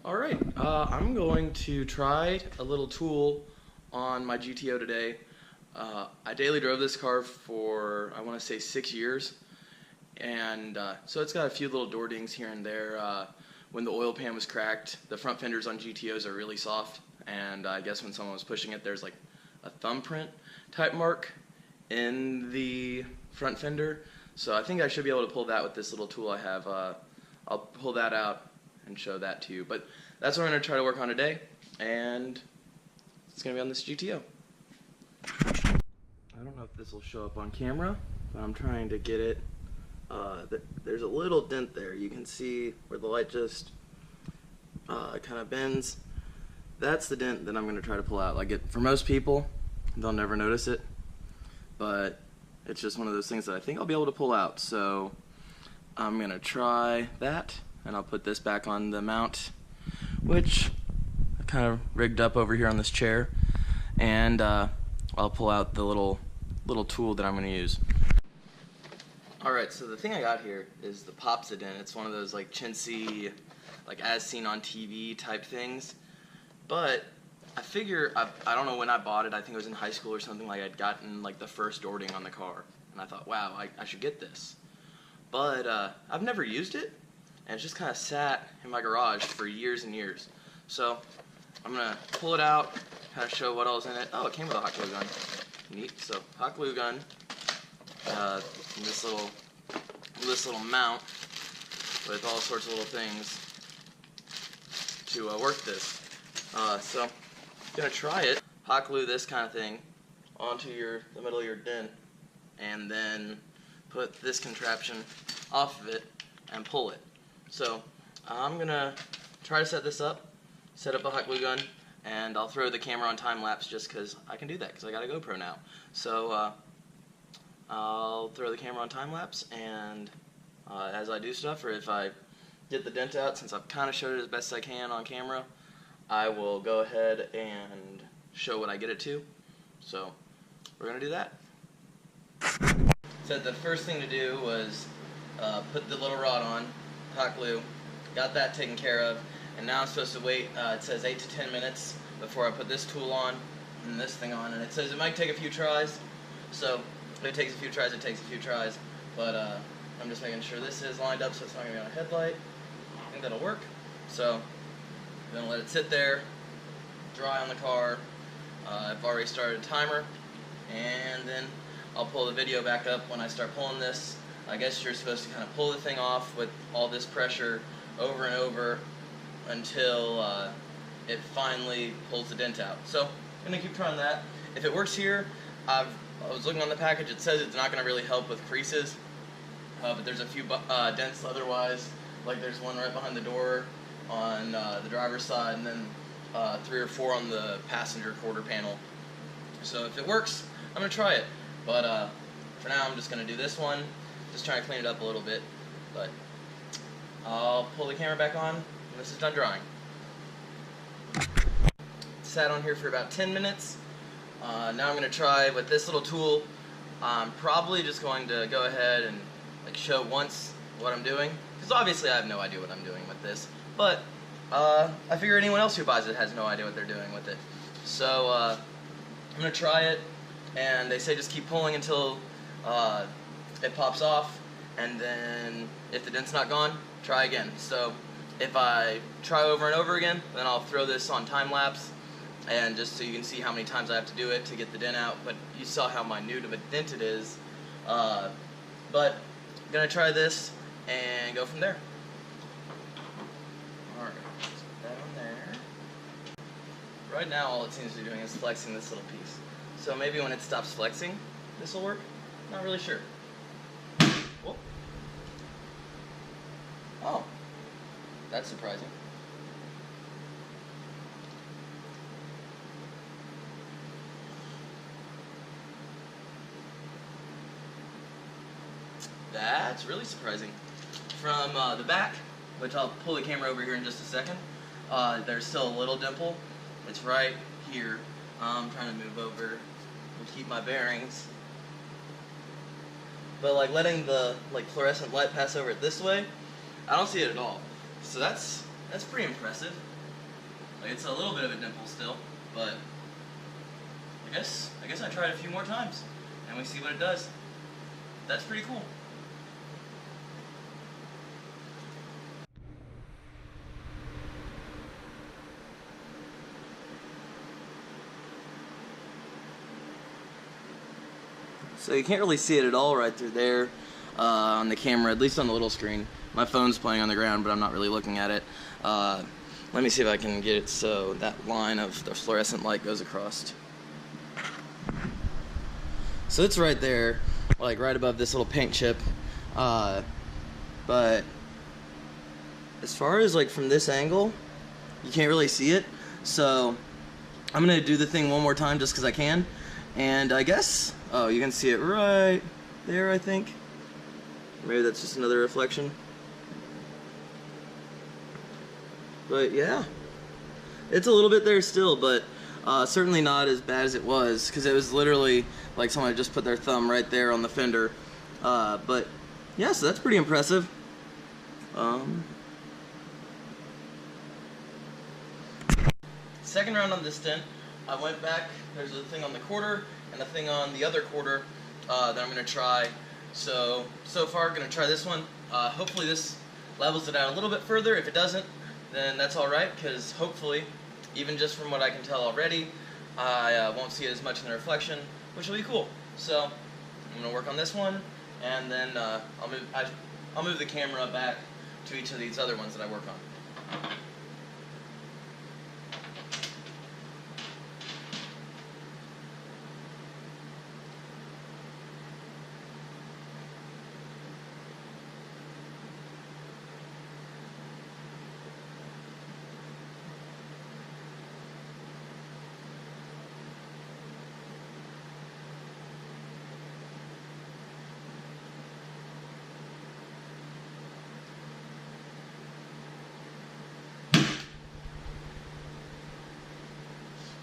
Alright, I'm going to try a little tool on my GTO today. I daily drove this car for, I want to say, 6 years, and so it's got a few little door dings here and there. When the oil pan was cracked, the front fenders on GTOs are really soft, and I guess when someone was pushing it, there's like a thumbprint type mark in the front fender. So I think I should be able to pull that with this little tool I have. I'll pull that out and show that to you. But that's what I'm going to try to work on today, and it's going to be on this GTO. I don't know if this will show up on camera, but I'm trying to get it. There's a little dent there. You can see where the light just kind of bends. That's the dent that I'm going to try to pull out. For most people, they'll never notice it, but it's just one of those things that I think I'll be able to pull out. So I'm going to try that, and I'll put this back on the mount, which I kind of rigged up over here on this chair, and I'll pull out the little tool that I'm going to use. Alright, so the thing I got here is the pops-a-dent. It's one of those like chintzy, like as seen on TV type things. But I figure, I don't know when I bought it, I think it was in high school or something, like I'd gotten like the first door ding on the car. And I thought, wow, I should get this. But I've never used it, and it's just kind of sat in my garage for years and years. So I'm going to pull it out, kind of show what all's in it. Oh, it came with a hot glue gun. Neat. So hot glue gun. This little mount with all sorts of little things to work this. So I'm gonna try it. Hot glue this kind of thing onto the middle of your dent, and then put this contraption off of it and pull it. So I'm gonna try to set this up, set up a hot glue gun, and I'll throw the camera on time lapse just because I can do that because I got a GoPro now. So I'll throw the camera on time lapse, and as I do stuff, or if I get the dent out, since I've kind of showed it as best I can on camera, I will go ahead and show what I get it to. So we're going to do that. So the first thing to do was put the little rod on, hot glue, got that taken care of, and now I'm supposed to wait, it says 8 to 10 minutes before I put this tool on and this thing on, and it says it might take a few tries. So if it takes a few tries, it takes a few tries, but I'm just making sure this is lined up so it's not going to be on a headlight. I think that'll work. So I'm going to let it sit there, dry on the car. I've already started a timer, and then I'll pull the video back up when I start pulling this. I guess you're supposed to kind of pull the thing off with all this pressure over and over until it finally pulls the dent out. So I'm going to keep trying that. If it works here, I was looking on the package, it says it's not going to really help with creases, but there's a few dents otherwise. Like there's one right behind the door on the driver's side, and then 3 or 4 on the passenger quarter panel. So if it works, I'm going to try it. But for now, I'm just going to do this one, just trying to clean it up a little bit. But I'll pull the camera back on when this is done drying. It sat on here for about 10 minutes. Now I'm going to try with this little tool. I'm probably just going to go ahead and show once what I'm doing, because obviously I have no idea what I'm doing with this, but I figure anyone else who buys it has no idea what they're doing with it. So I'm going to try it, and they say just keep pulling until it pops off, and then if the dent's not gone, try again. So if I try over and over again, then I'll throw this on time lapse, and just so you can see how many times I have to do it to get the dent out. But you saw how minute of a dent it is. But I'm going to try this and go from there. Alright, let's put that on there. Right now all it seems to be doing is flexing this little piece. So maybe when it stops flexing, this will work? Not really sure. Whoa. Oh, that's surprising. That's really surprising. From the back, which I'll pull the camera over here in just a second, there's still a little dimple. It's right here. I'm trying to move over and keep my bearings. But letting the fluorescent light pass over it this way, I don't see it at all. So that's that's pretty impressive. Like, it's a little bit of a dimple still, but I guess I try it a few more times and we see what it does. That's pretty cool. So you can't really see it at all right through there on the camera, at least on the little screen. My phone's playing on the ground, but I'm not really looking at it. Let me see if I can get it so that line of the fluorescent light goes across. So it's right there, like right above this little paint chip. But as far as like from this angle, you can't really see it. So I'm gonna do the thing one more time just because I can. And I guess, oh, you can see it right there, I think. Maybe that's just another reflection. But yeah, it's a little bit there still, but certainly not as bad as it was, because it was literally like someone had just put their thumb right there on the fender. But yeah, so that's pretty impressive. Second round on this dent, I went back. There's a thing on the quarter and a thing on the other quarter that I'm going to try. So far I'm going to try this one. Hopefully this levels it out a little bit further. If it doesn't, then that's alright, because hopefully, even just from what I can tell already, I won't see as much in the reflection, which will be cool. So I'm going to work on this one, and then I'll move the camera back to each of these other ones that I work on.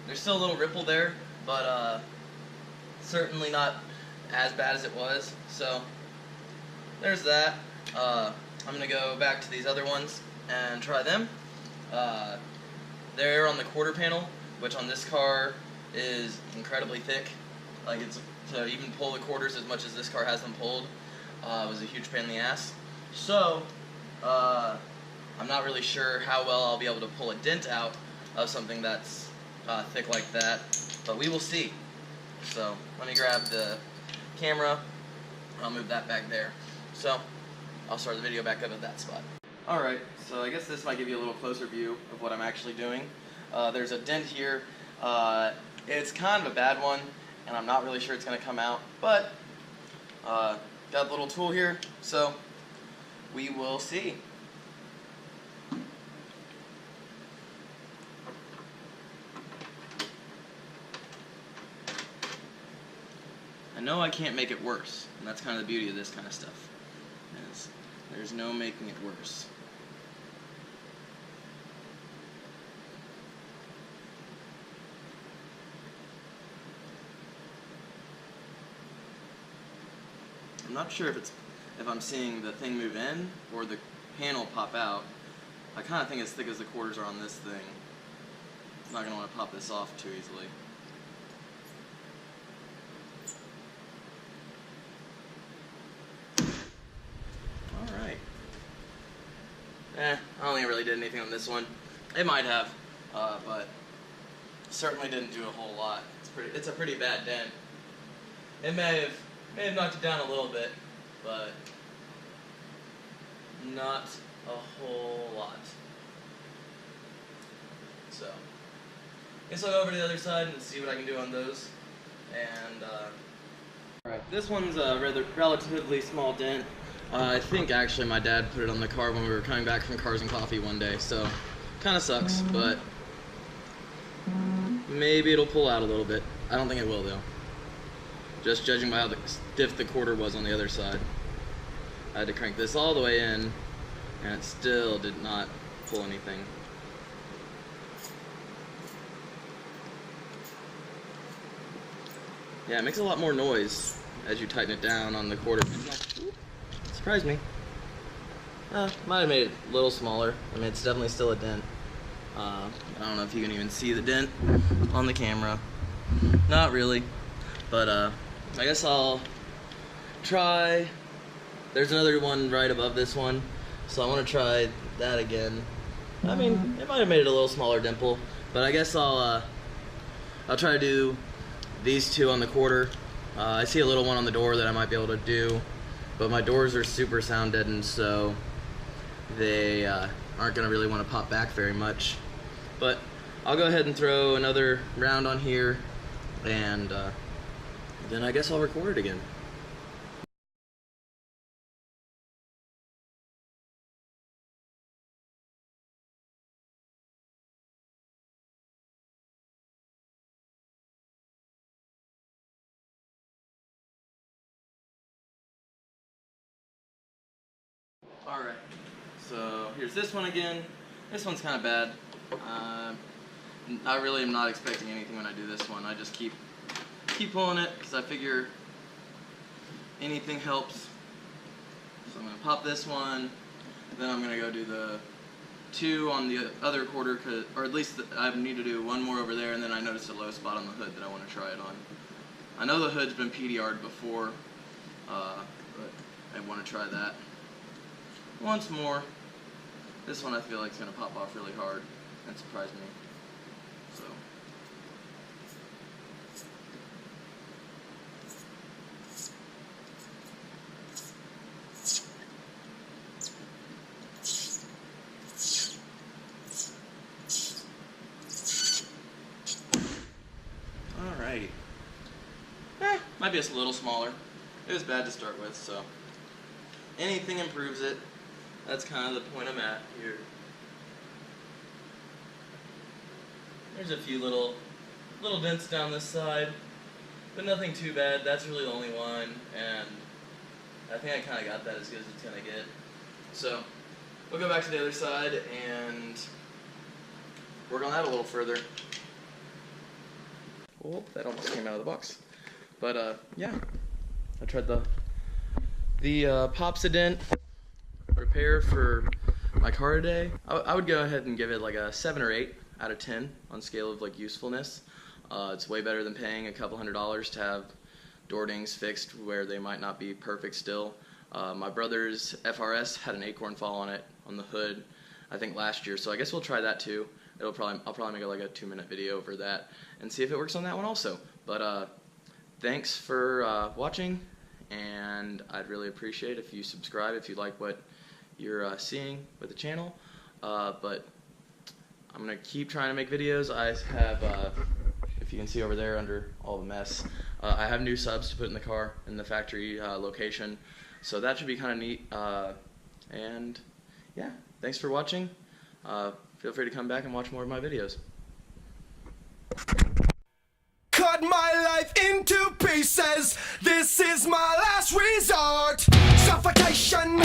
There's still a little ripple there, but certainly not as bad as it was. So there's that. I'm going to go back to these other ones and try them. They're on the quarter panel, which on this car is incredibly thick. Like, it's to even pull the quarters as much as this car has them pulled was a huge pain in the ass. So I'm not really sure how well I'll be able to pull a dent out of something that's thick like that, but we will see. So let me grab the camera. I'll move that back there. So I'll start the video back up at that spot. Alright, so I guess this might give you a little closer view of what I'm actually doing. There's a dent here. It's kind of a bad one, and I'm not really sure it's going to come out, but got a little tool here, so we will see. I know I can't make it worse, and that's kind of the beauty of this kind of stuff, is there's no making it worse. I'm not sure if I'm seeing the thing move in or the panel pop out. I kind of think as thick as the quarters are on this thing, I'm not going to want to pop this off too easily. I don't think it really did anything on this one. It might have, but certainly didn't do a whole lot. It's a pretty bad dent. It may have knocked it down a little bit, but not a whole lot. So, I guess I'll go over to the other side and see what I can do on those. And alright, this one's a relatively small dent. I think actually my dad put it on the car when we were coming back from Cars and Coffee one day, so kind of sucks, but maybe it'll pull out a little bit. I don't think it will though, just judging by how stiff the quarter was on the other side. I had to crank this all the way in, and it still did not pull anything. Yeah, it makes a lot more noise as you tighten it down on the quarter. Surprise me. Might have made it a little smaller. I mean, it's definitely still a dent. I don't know if you can even see the dent on the camera. Not really, but I guess I'll try. There's another one right above this one, so I want to try that again. I mean, it might have made it a little smaller dimple, but I guess I'll try to do these two on the quarter. I see a little one on the door that I might be able to do, but my doors are super sound deadened, so they aren't gonna really want to pop back very much. But I'll go ahead and throw another round on here, and then I guess I'll record it again. Alright, so here's this one again. This one's kind of bad. I really am not expecting anything when I do this one. I just keep pulling it because I figure anything helps. So I'm going to pop this one, then I'm going to go do the two on the other quarter, or at least I need to do one more over there, and then I noticed a low spot on the hood that I want to try it on. I know the hood's been PDR'd before, but I want to try that once more. This one I feel like is going to pop off really hard and surprise me. So. Alrighty. Might be just a little smaller. It was bad to start with, so anything improves it. That's kind of the point I'm at here. There's a few little dents down this side, but nothing too bad. That's really the only one, and I think I kind of got that as good as it's gonna get. So we'll go back to the other side and work on that a little further. Oh, that almost came out of the box. But yeah, I tried the pops-a-dent repair for my car today. I would go ahead and give it like a 7 or 8 out of 10 on scale of like usefulness. It's way better than paying a couple $100s to have door dings fixed where they might not be perfect still. My brother's FRS had an acorn fall on it on the hood, I think last year, so I guess we'll try that too. I'll probably make like a 2-minute video over that and see if it works on that one also. But thanks for watching, and I'd really appreciate if you subscribe if you like what you're seeing with the channel. But I'm gonna keep trying to make videos. I have, if you can see over there under all the mess, I have new subs to put in the car in the factory location, so that should be kind of neat. And yeah, thanks for watching. Feel free to come back and watch more of my videos. Cut my life into pieces. This is my last resort. Suffocation.